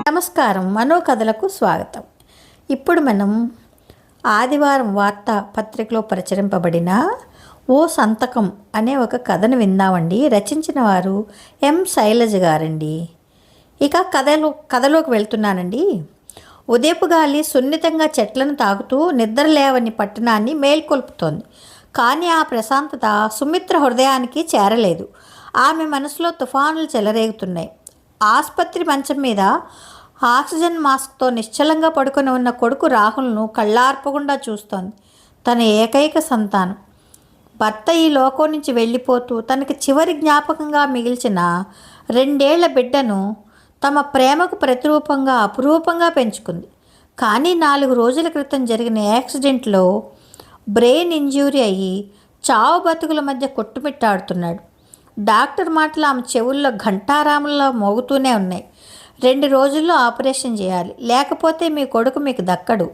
నమస్కారం, మనోకథలకు స్వాగతం. ఇప్పుడు మనం ఆదివారం వార్తా పత్రికలో ప్రచురింపబడిన ఓ సంతకం అనే ఒక కథను విందామండి. రచించిన వారు ఎం శైలజ గారండి. ఇక కథలోకి వెళ్తున్నానండి. ఉదయపు గాలి సున్నితంగా చెట్లను తాకుతూ నిద్రలేవని పట్టణాన్ని మేల్కొల్పుతోంది. కానీ ఆ ప్రశాంతత సుమిత్ర హృదయానికి చేరలేదు. ఆమె మనసులో తుఫానులు చెలరేగుతున్నాయి. ఆసుపత్రి మంచం మీద ఆక్సిజన్ మాస్క్తో నిశ్చలంగా పడుకొని ఉన్న కొడుకు రాహుల్ను కళ్ళార్పకుండా చూస్తోంది. తన ఏకైక సంతానం భర్త ఈ లోకం నుంచి వెళ్ళిపోతూ తనకి చివరి జ్ఞాపకంగా మిగిల్చిన 2 ఏళ్ల బిడ్డను తమ ప్రేమకు ప్రతిరూపంగా అపురూపంగా పెంచుకుంది. కానీ 4 రోజుల క్రితం జరిగిన యాక్సిడెంట్లో బ్రెయిన్ ఇంజ్యూరీ అయ్యి చావు బతుకుల మధ్య కొట్టుమిట్టాడుతున్నాడు. డాక్టర్ మాటలు ఆమె చెవుల్లో ఘంటారాముల్లో మోగుతూనే ఉన్నాయి. 2 రోజుల్లో ఆపరేషన్ చేయాలి, లేకపోతే మీ కొడుకు మీకు దక్కడు.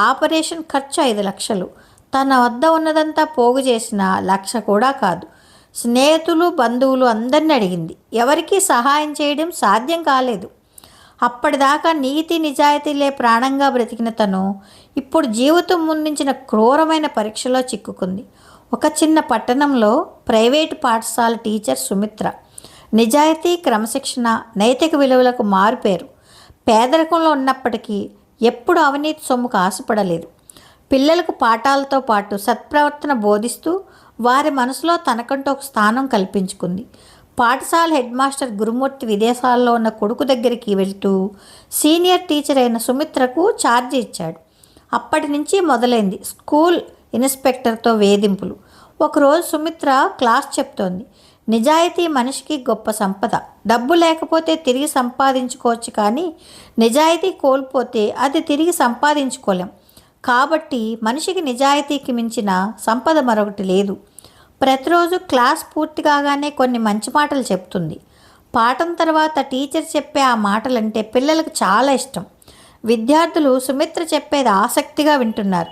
ఆపరేషన్ ఖర్చు 5 లక్షలు. తన వద్ద ఉన్నదంతా పోగు చేసిన 1,00,000 కూడా కాదు. స్నేహితులు బంధువులు అందరిని అడిగింది. ఎవరికీ సహాయం చేయడం సాధ్యం కాలేదు. అప్పటిదాకా నీతి నిజాయితీలే ప్రాణంగా బ్రతికిన తను ఇప్పుడు జీవితం ముందుంచిన క్రూరమైన పరీక్షలో చిక్కుకుంది. ఒక చిన్న పట్టణంలో ప్రైవేటు పాఠశాల టీచర్ సుమిత్ర. నిజాయితీ, క్రమశిక్షణ, నైతిక విలువలకు మారుపేరు. పేదరికంలో ఉన్నప్పటికీ ఎప్పుడు అవినీతి సొమ్ముకు ఆశపడలేదు. పిల్లలకు పాఠాలతో పాటు సత్ప్రవర్తన బోధిస్తూ వారి మనసులో తనకంటూ ఒక స్థానం కల్పించుకుంది. పాఠశాల హెడ్ మాస్టర్ గురుమూర్తి విదేశాల్లో ఉన్న కొడుకు దగ్గరికి వెళ్తూ సీనియర్ టీచర్ అయిన సుమిత్రకు ఛార్జీ ఇచ్చాడు. అప్పటి నుంచి మొదలైంది స్కూల్ ఇన్స్పెక్టర్తో వేధింపులు. ఒకరోజు సుమిత్ర క్లాస్ చెప్తోంది. నిజాయితీ మనిషికి గొప్ప సంపద. డబ్బు లేకపోతే తిరిగి సంపాదించుకోవచ్చు, కానీ నిజాయితీ కోల్పోతే అది తిరిగి సంపాదించుకోలేం. కాబట్టి మనిషికి నిజాయితీకి మించిన సంపద మరొకటి లేదు. ప్రతిరోజు క్లాస్ పూర్తి కాగానే కొన్ని మంచి మాటలు చెప్తుంది. పాఠం తర్వాత టీచర్ చెప్పే ఆ మాటలంటే పిల్లలకు చాలా ఇష్టం. విద్యార్థులు సుమిత్ర చెప్పేది ఆసక్తిగా వింటున్నారు.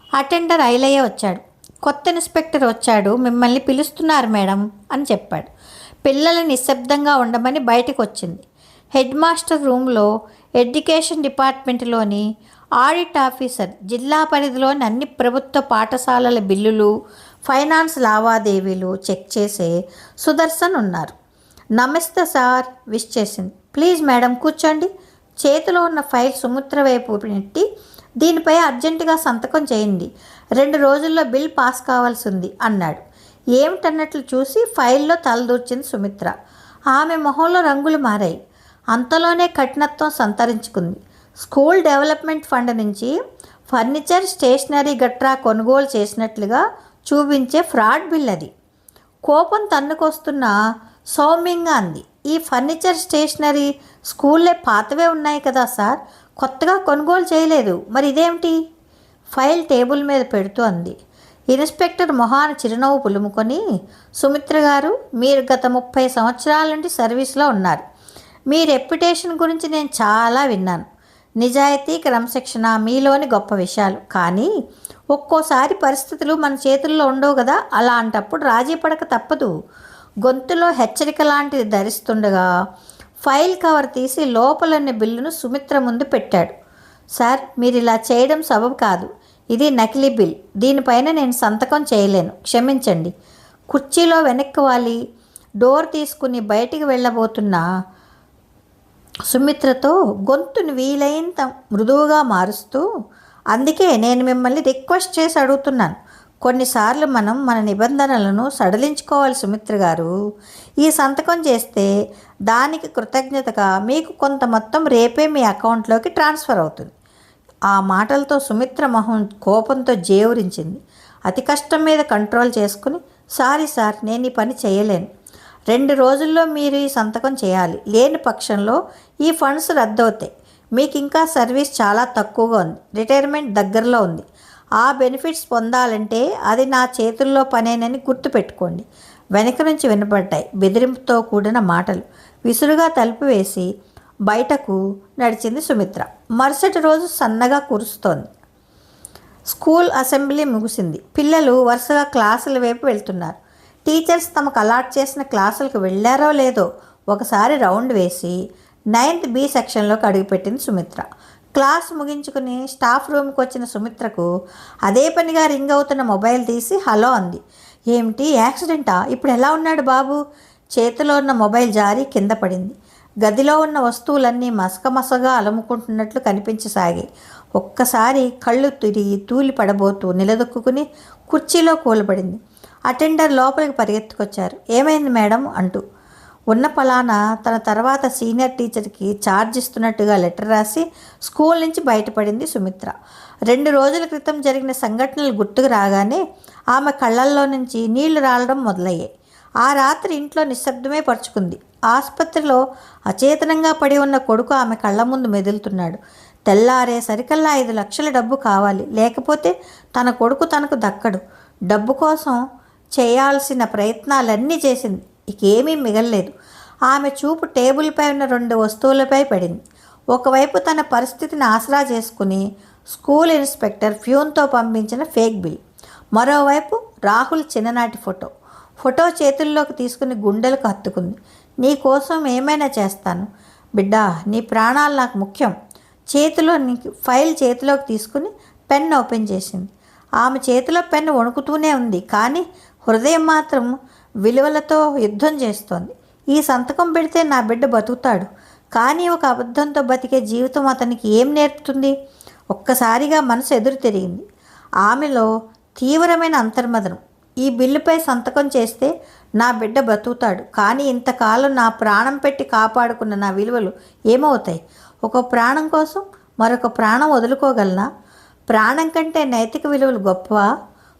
అటెండర్ ఐలయ్య వచ్చాడు. కొత్త ఇన్స్పెక్టర్ వచ్చాడు, మిమ్మల్ని పిలుస్తున్నారు మేడం అని చెప్పాడు. పిల్లల్ని నిశ్శబ్దంగా ఉండమని బయటకు వచ్చింది. హెడ్ మాస్టర్ రూమ్లో ఎడ్యుకేషన్ డిపార్ట్మెంట్లోని ఆడిట్ ఆఫీసర్, జిల్లా పరిధిలోని అన్ని ప్రభుత్వ పాఠశాలల బిల్లులు, ఫైనాన్స్ లావాదేవీలు చెక్ చేసే సుదర్శన్ ఉన్నారు. నమస్తే సార్ విష్ చేసింది. ప్లీజ్ మేడం కూర్చోండి. చేతిలో ఉన్న ఫైల్ సుమిత్ర వైపు నెట్టి దీనిపై అర్జెంటుగా సంతకం చేయండి. 2 రోజుల్లో బిల్ పాస్ కావాల్సి ఉంది అన్నాడు. ఏమిటన్నట్లు చూసి ఫైల్లో తలదూర్చింది సుమిత్ర. ఆమె మొహంలో రంగులు మారాయి. అంతలోనే కఠినత్వం సంతరించుకుంది. స్కూల్ డెవలప్మెంట్ ఫండ్ నుంచి ఫర్నిచర్, స్టేషనరీ గట్రా కొనుగోలు చేసినట్లుగా చూపించే ఫ్రాడ్ బిల్ అది. కోపం తన్నుకొస్తున్న సౌమ్యంగా అంది. ఈ ఫర్నిచర్, స్టేషనరీ స్కూల్లే పాతవే ఉన్నాయి కదా సార్, కొత్తగా కొనుగోలు చేయలేదు, మరి ఇదేమిటి? ఫైల్ టేబుల్ మీద పెడుతూ అంది. ఇన్స్పెక్టర్ మొహాన చిరునవ్వు పులుముకొని, సుమిత్ర గారు, మీరు గత 30 సంవత్సరాల నుండి సర్వీస్లో ఉన్నారు. మీ రెప్యుటేషన్ గురించి నేను చాలా విన్నాను. నిజాయితీ, క్రమశిక్షణ మీలోని గొప్ప విషయాలు. కానీ ఒక్కోసారి పరిస్థితులు మన చేతుల్లో ఉండవు కదా, అలాంటప్పుడు రాజీ పడక తప్పదు. గొంతులో హెచ్చరిక లాంటిది ధరిస్తుండగా ఫైల్ కవర్ తీసి లోపలున్న బిల్లును సుమిత్ర ముందు పెట్టాడు. సార్, మీరు ఇలా చేయడం సబబు కాదు. ఇది నకిలీ బిల్. దీనిపైన నేను సంతకం చేయలేను, క్షమించండి. కుర్చీలో వెనక్కి వాలి డోర్ తీసుకుని బయటికి వెళ్ళబోతున్న సుమిత్రతో గొంతును వీలైనంత మృదువుగా మారుస్తూ, అందుకే నేను మిమ్మల్ని రిక్వెస్ట్ చేసి అడుగుతున్నాను. కొన్నిసార్లు మనం మన నిబంధనలను సడలించుకోవాలి సుమిత్ర గారు. ఈ సంతకం చేస్తే దానికి కృతజ్ఞతగా మీకు కొంత మొత్తం రేపే మీ అకౌంట్లోకి ట్రాన్స్ఫర్ అవుతుంది. ఆ మాటలతో సుమిత్ర మొహం కోపంతో జేవురించింది. అతి కష్టం మీద కంట్రోల్ చేసుకుని, సారీ సార్, నేను ఈ పని చేయలేను. 2 రోజుల్లో మీరు ఈ సంతకం చేయాలి. లేని పక్షంలో ఈ ఫండ్స్ రద్దవుతాయి. మీకు ఇంకా సర్వీస్ చాలా తక్కువగా ఉంది. రిటైర్మెంట్ దగ్గరలో ఉంది. ఆ బెనిఫిట్స్ పొందాలంటే అది నా చేతుల్లో పనేనని గుర్తుపెట్టుకోండి. వెనక నుంచి వినపడ్డాయి బెదిరింపుతో కూడిన మాటలు. విసురుగా తలుపు వేసి బయటకు నడిచింది సుమిత్ర. మరుసటి రోజు సన్నగా కురుస్తోంది. స్కూల్ అసెంబ్లీ ముగిసింది. పిల్లలు వరుసగా క్లాసుల వైపు వెళ్తున్నారు. టీచర్స్ తమకు అలాట్ చేసిన క్లాసులకు వెళ్ళారో లేదో ఒకసారి రౌండ్ వేసి 9th B సెక్షన్లోకి అడుగుపెట్టింది సుమిత్ర. క్లాస్ ముగించుకుని స్టాఫ్ రూమ్కి వచ్చిన సుమిత్రకు అదే పనిగా రింగ్ అవుతున్న మొబైల్ తీసి హలో అంది. ఏమిటి, యాక్సిడెంటా? ఇప్పుడు ఎలా ఉన్నాడు బాబు? చేతిలో ఉన్న మొబైల్ జారి కింద పడింది. గదిలో ఉన్న వస్తువులన్నీ మసకమసగా అలుముకుంటున్నట్లు కనిపించసాగి ఒక్కసారి కళ్ళు తిరిగి తూలి పడబోతూ నిలదొక్కుని కుర్చీలో కూలబడింది. అటెండర్ లోపలికి పరిగెత్తుకొచ్చారు. ఏమైంది మేడం అంటూ. ఉన్న పలానా తన తర్వాత సీనియర్ టీచర్కి ఛార్జ్ ఇస్తున్నట్టుగా లెటర్ రాసి స్కూల్ నుంచి బయటపడింది సుమిత్ర. 2 రోజుల క్రితం జరిగిన సంఘటనలు గుర్తుకు రాగానే ఆమె కళ్ళల్లో నుంచి నీళ్లు రాలడం మొదలయ్యాయి. ఆ రాత్రి ఇంట్లో నిశ్శబ్దమే పరుచుకుంది. ఆసుపత్రిలో అచేతనంగా పడి ఉన్న కొడుకు ఆమె కళ్ళ ముందు మెదులుతున్నాడు. తెల్లారేసరికల్లా 5 లక్షల డబ్బు కావాలి, లేకపోతే తన కొడుకు తనకు దక్కడు. డబ్బు కోసం చేయాల్సిన ప్రయత్నాలన్నీ చేసింది. ఇకేమీ మిగల్లేదు. ఆమె చూపు టేబుల్పై ఉన్న 2 వస్తువులపై పడింది. ఒకవైపు తన పరిస్థితిని ఆసరా చేసుకుని స్కూల్ ఇన్స్పెక్టర్ ఫ్యూన్తో పంపించిన ఫేక్ బిల్, మరోవైపు రాహుల్ చిన్ననాటి ఫోటో చేతుల్లోకి తీసుకుని గుండెలకు హత్తుకుంది. నీ కోసం ఏమైనా చేస్తాను బిడ్డా, నీ ప్రాణాలు నాకు ముఖ్యం. ఫైల్ చేతిలోకి తీసుకుని పెన్ ఓపెన్ చేసింది. ఆమె చేతిలో పెన్ను వణుకుతూనే ఉంది, కానీ హృదయం మాత్రం విలువలతో యుద్ధం చేస్తోంది. ఈ సంతకం పెడితే నా బిడ్డ బతుకుతాడు, కానీ ఒక అబద్ధంతో బతికే జీవితం అతనికి ఏం నేర్పుతుంది? ఒక్కసారిగా మనసు ఎదురు తిరిగింది. ఆమెలో తీవ్రమైన అంతర్మదనం. ఈ బిల్లుపై సంతకం చేస్తే నా బిడ్డ బతుకుతాడు, కానీ ఇంతకాలం నా ప్రాణం పెట్టి కాపాడుకున్న నా విలువలు ఏమవుతాయి? ఒక ప్రాణం కోసం మరొక ప్రాణం వదులుకోగలనా? ప్రాణం కంటే నైతిక విలువలు గొప్పవా?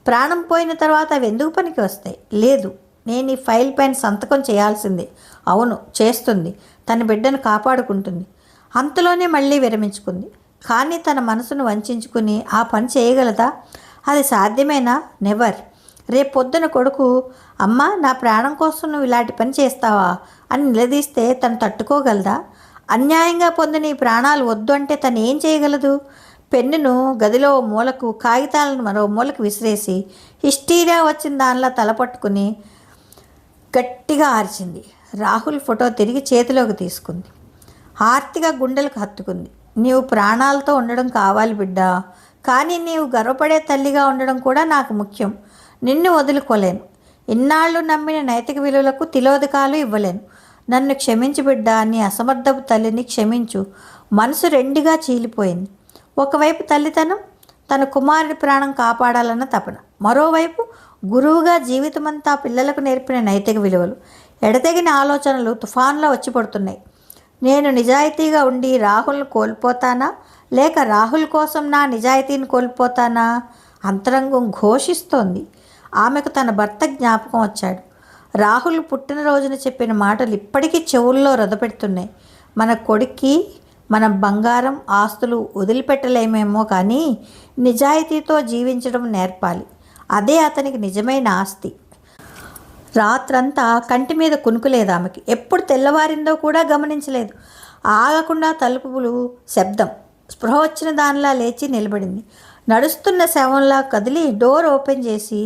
ప్రాణం పోయిన తర్వాత అవి ఎందుకు పనికి వస్తాయి? లేదు, నేను ఈ ఫైల్ పైన సంతకం చేయాల్సిందే. అవును, చేస్తుంది. తన బిడ్డను కాపాడుకుంటుంది. అంతలోనే మళ్ళీ విరమించుకుంది. కానీ తన మనసును వంచుకుని ఆ పని చేయగలదా? అది సాధ్యమేనా? నెవర్. రేపొద్దున కొడుకు, అమ్మా నా ప్రాణం కోసం నువ్వు ఇలాంటి పని చేస్తావా అని నిలదీస్తే తను తట్టుకోగలదా? అన్యాయంగా పొందిన ఈ ప్రాణాలు వద్దు అంటే తను ఏం చేయగలదు? పెన్నును గదిలో మూలకు, కాగితాలను మరో మూలకు విసిరేసి హిస్టీరియా వచ్చిన దానిలా తలపట్టుకుని గట్టిగా ఆర్చింది. రాహుల్ ఫోటో తిరిగి చేతిలోకి తీసుకుంది. ఆర్తిగా గుండెలకు హత్తుకుంది. నీవు ప్రాణాలతో ఉండడం కావాలి బిడ్డా, కానీ నీవు గర్వపడే తల్లిగా ఉండడం కూడా నాకు ముఖ్యం. నిన్ను వదులుకోలేను. ఇన్నాళ్ళు నమ్మిన నైతిక విలువలకు తిలోదకాలు ఇవ్వలేను. నన్ను క్షమించు బిడ్డా, నీ అసమర్థపు తల్లిని క్షమించు. మనసు రెండుగా చీలిపోయింది. ఒకవైపు తల్లితనం, తన కుమారుడి ప్రాణం కాపాడాలన్న తపన. మరోవైపు గురువుగా జీవితమంతా పిల్లలకు నేర్పిన నైతిక విలువలు. ఎడతెగిన ఆలోచనలు తుఫాన్లో వచ్చి పడుతున్నాయి. నేను నిజాయితీగా ఉండి రాహుల్ని కోల్పోతానా, లేక రాహుల్ కోసం నా నిజాయితీని కోల్పోతానా? అంతరంగం ఘోషిస్తోంది. ఆమెకు తన భర్త జ్ఞాపకం వచ్చాడు. రాహుల్ పుట్టినరోజున చెప్పిన మాటలు ఇప్పటికీ చెవుల్లో రొదపెడుతున్నాయి. మన కొడుక్కి మన బంగారం, ఆస్తులు వదిలిపెట్టలేమేమో, కానీ నిజాయితీతో జీవించడం నేర్పాలి. అదే అతనికి నిజమైన ఆస్తి. రాత్రంతా కంటి మీద కునుకులేదు ఆమెకి. ఎప్పుడు తెల్లవారిందో కూడా గమనించలేదు. ఆగకుండా తలుపులు శబ్దం. స్పృహ వచ్చిన దానిలా లేచి నిలబడింది. నడుస్తున్న శవంలా కదిలి డోర్ ఓపెన్ చేసి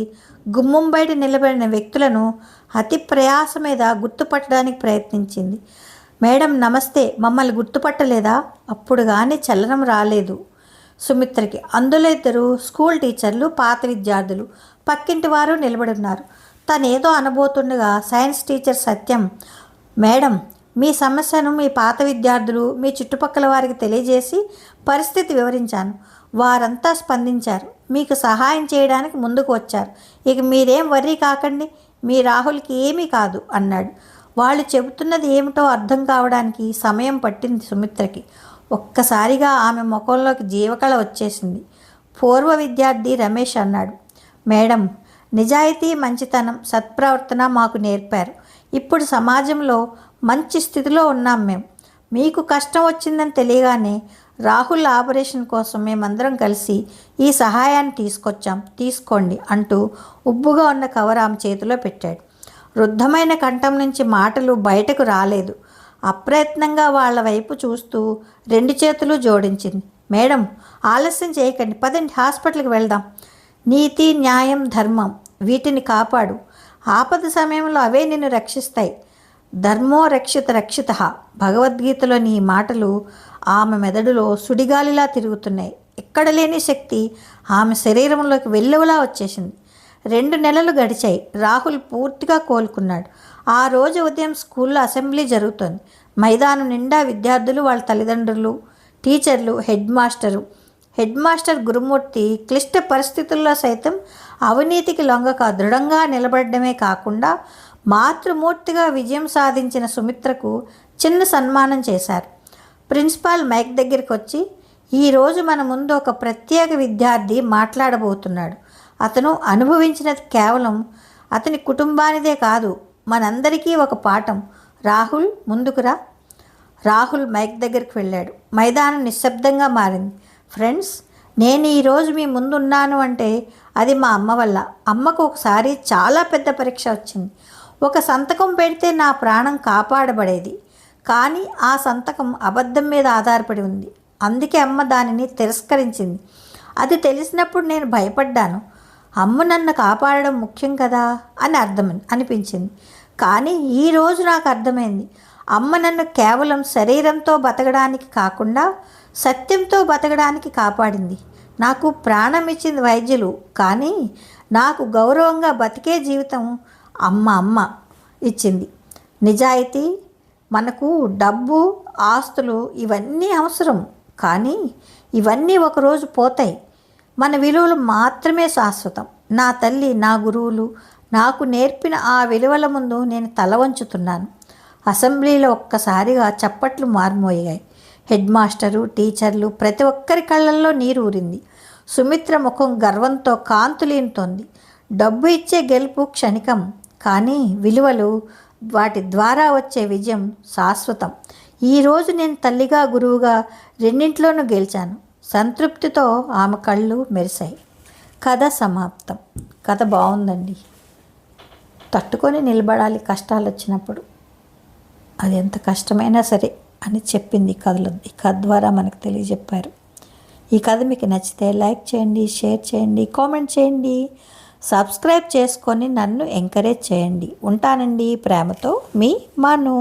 గుమ్మం బయట నిలబడిన వ్యక్తులను అతి ప్రయాస మీద గుర్తుపట్టడానికి ప్రయత్నించింది. మేడం నమస్తే, మమ్మల్ని గుర్తుపట్టలేదా? అప్పుడు కానీ చలనం రాలేదు సుమిత్రకి. అందులో 2 స్కూల్ టీచర్లు, పాత విద్యార్థులు, పక్కింటి వారు నిలబడి ఉన్నారు. తనేదో అనబోతుండగా సైన్స్ టీచర్ సత్యం, మేడం మీ సమస్యను మీ పాత విద్యార్థులు, మీ చుట్టుపక్కల వారికి తెలియజేసి పరిస్థితి వివరించాను. వారంతా స్పందించారు. మీకు సహాయం చేయడానికి ముందుకు వచ్చారు. ఇక మీరేం వర్రీ కాకండి, మీ రాహుల్కి ఏమీ కాదు అన్నాడు. వాళ్ళు చెబుతున్నది ఏమిటో అర్థం కావడానికి సమయం పట్టింది సుమిత్రకి. ఒక్కసారిగా ఆమె ముఖంలోకి జీవకళ వచ్చేసింది. పూర్వ విద్యార్థి రమేష్ అన్నాడు, మేడం నిజాయితీ, మంచితనం, సత్ప్రవర్తన మాకు నేర్పారు. ఇప్పుడు సమాజంలో మంచి స్థితిలో ఉన్నాం మేము. మీకు కష్టం వచ్చిందని తెలియగానే రాహుల్ ఆపరేషన్ కోసం మేమందరం కలిసి ఈ సహాయాన్ని తీసుకొచ్చాం, తీసుకోండి అంటూ ఉబ్బుగా ఉన్న కవర్ ఆమె చేతిలో పెట్టాడు. రుద్ధమైన కంఠం నుంచి మాటలు బయటకు రాలేదు. అప్రయత్నంగా వాళ్ళ వైపు చూస్తూ 2 చేతులు జోడించింది. మేడం ఆలస్యం చేయకండి, పదండి హాస్పిటల్కి వెళ్దాం. నీతి, న్యాయం, ధర్మం వీటిని కాపాడు. ఆపద సమయంలో అవే నిన్ను రక్షిస్తాయి. ధర్మో రక్షిత రక్షిత. భగవద్గీతలోని ఈ మాటలు ఆమె మెదడులో సుడిగాలిలా తిరుగుతున్నాయి. ఎక్కడ లేని శక్తి ఆమె శరీరంలోకి వెల్లువలా వచ్చేసింది. 2 నెలలు గడిచాయి. రాహుల్ పూర్తిగా కోలుకున్నాడు. ఆ రోజు ఉదయం స్కూల్లో అసెంబ్లీ జరుగుతోంది. మైదానం నిండా విద్యార్థులు, వాళ్ళ తల్లిదండ్రులు, టీచర్లు, హెడ్ మాస్టర్ గురుమూర్తి క్లిష్ట పరిస్థితుల్లో సైతం అవినీతికి లొంగక దృఢంగా నిలబడమే కాకుండా మాతృమూర్తిగా విజయం సాధించిన సుమిత్రకు చిన్న సన్మానం చేశారు. ప్రిన్సిపాల్ మైక్ దగ్గరికి వచ్చి, ఈరోజు మన ముందు ఒక ప్రత్యేక విద్యార్థి మాట్లాడబోతున్నాడు. అతను అనుభవించినది కేవలం అతని కుటుంబానిదే కాదు, మనందరికీ ఒక పాఠం. రాహుల్ ముందుకురా. రాహుల్ మైక్ దగ్గరికి వెళ్ళాడు. మైదానం నిశ్శబ్దంగా మారింది. ఫ్రెండ్స్, నేను ఈరోజు మీ ముందున్నాను అంటే అది మా అమ్మ వల్ల. అమ్మకు ఒకసారి చాలా పెద్ద పరీక్ష వచ్చింది. ఒక సంతకం పెడితే నా ప్రాణం కాపాడబడేది. కానీ ఆ సంతకం అబద్ధం మీద ఆధారపడి ఉంది. అందుకే అమ్మ దానిని తిరస్కరించింది. అది తెలిసినప్పుడు నేను భయపడ్డాను. అమ్మ నన్ను కాపాడడం ముఖ్యం కదా అని అనిపించింది. కానీ ఈరోజు నాకు అర్థమైంది. అమ్మ నన్ను కేవలం శరీరంతో బతకడానికి కాకుండా సత్యంతో బతకడానికి కాపాడింది. నాకు ప్రాణం ఇచ్చింది వైద్యులు, కానీ నాకు గౌరవంగా బతికే జీవితం అమ్మ ఇచ్చింది. నిజాయితీ, మనకు డబ్బు, ఆస్తులు ఇవన్నీ అవసరం, కానీ ఇవన్నీ ఒకరోజు పోతాయి. మన విలువలు మాత్రమే శాశ్వతం. నా తల్లి, నా గురువులు నాకు నేర్పిన ఆ విలువల ముందు నేను తల వంచుతున్నాను. అసెంబ్లీలో ఒక్కసారిగా చప్పట్లు మారుమోగాయి. హెడ్ మాస్టరు, టీచర్లు ప్రతి ఒక్కరి కళ్ళల్లో నీరు ఊరింది. సుమిత్ర ముఖం గర్వంతో కాంతులీనుతోంది. డబ్బు ఇచ్చే గెలుపు క్షణికం, కానీ విలువలు, వాటి ద్వారా వచ్చే విజయం శాశ్వతం. ఈరోజు నేను తల్లిగా, గురువుగా రెండింటిలోనూ గెలిచాను. సంతృప్తితో ఆమె కళ్ళు మెరిశాయి. కథ సమాప్తం. కథ బాగుందండి. తట్టుకొని నిలబడాలి కష్టాలు వచ్చినప్పుడు. అది ఎంత కష్టమైనా సరే అని చెప్పింది ఈ కథ ద్వారా మనకు తెలియజెప్పారు. ఈ కథ మీకు నచ్చితే లైక్ చేయండి, షేర్ చేయండి, కామెంట్ చేయండి, సబ్స్క్రైబ్ చేసుకొని నన్ను ఎంకరేజ్ చేయండి. ఉంటానండి. ప్రేమతో మీ మను.